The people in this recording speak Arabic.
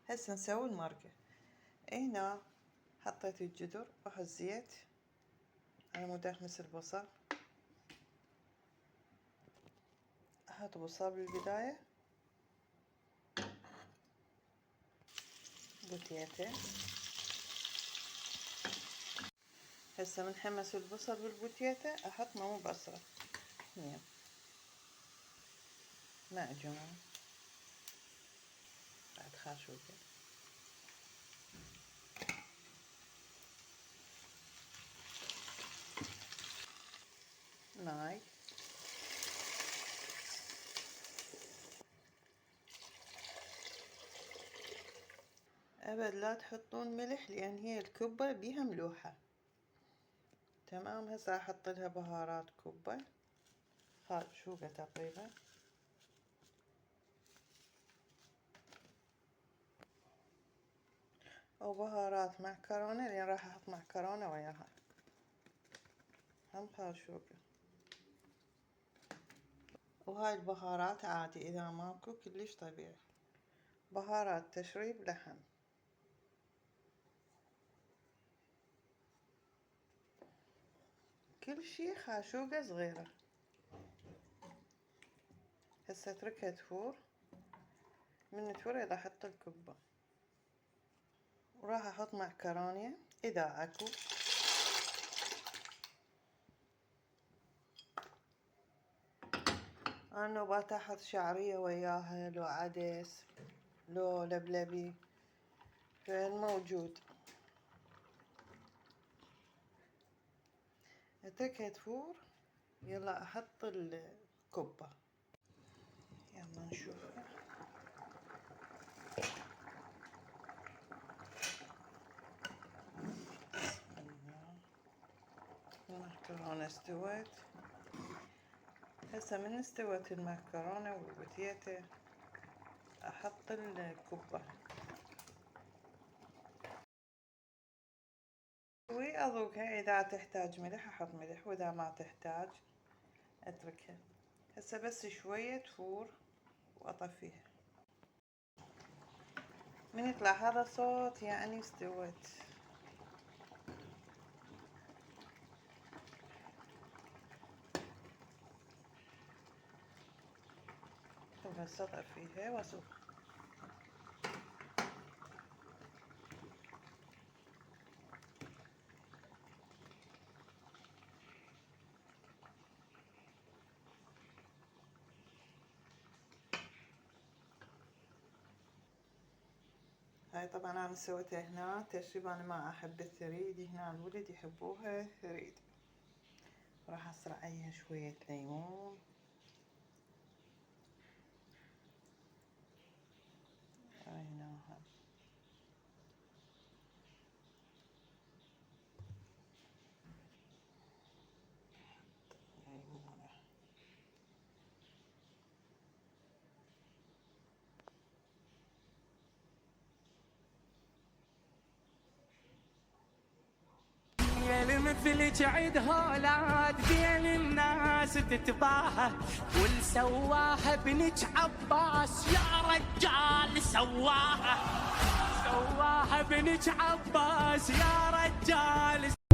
هسه نسوي المرقة. هنا حطيت الجدر واحط زيت على مود احمس البصل. احط بصل بالبداية، بوتيتين. هسه من حمس البصل بالبوتيتة احط مو بصرة اثنين معجون بعد خاشوقة، ماي، أبد لا تحطون ملح لأن هي الكبة بيها ملوحة. تمام. هسه أحط لها بهارات كبة خاشوقة تقريبا، أو بهارات معكرونة لأن راح أحط معكرونة وياها هم خاشوقة. وهاي البهارات عادي إذا ماكو كلش طبيعي، بهارات تشريب لحم. كل شي خاشوقة صغيرة. هسه اتركها تفور، من تفور راح احط الكبة وراح احط معكرونة اذا اكو. انا نوبات احط شعرية وياها، لو عدس، لو لبلبي، فالموجود. اتركها تفور. يلا احط الكبة، يلا نشوفها. المعكرونة استوت. هسه من استوت المعكرونة والبوتيتة احط الكبة واذوقها. اذا تحتاج ملح احط ملح، واذا ما تحتاج اتركها. هسه بس شوية تفور واطفيها. من يطلع هذا صوت يعني استوت. بس اطفيها واسوق. هاي طبعا انا سويتها هنا تشريب، انا ما احب الثريد، هنا الولد يحبوها ثريد. راح اسرع عليها شوية ليمون، عيناها. ليمونة. مثلك عيد هولاد بين الناس تتباهى، والسواها بنك عباس يا رجال سواها، سواها بنك عباس يا رجال.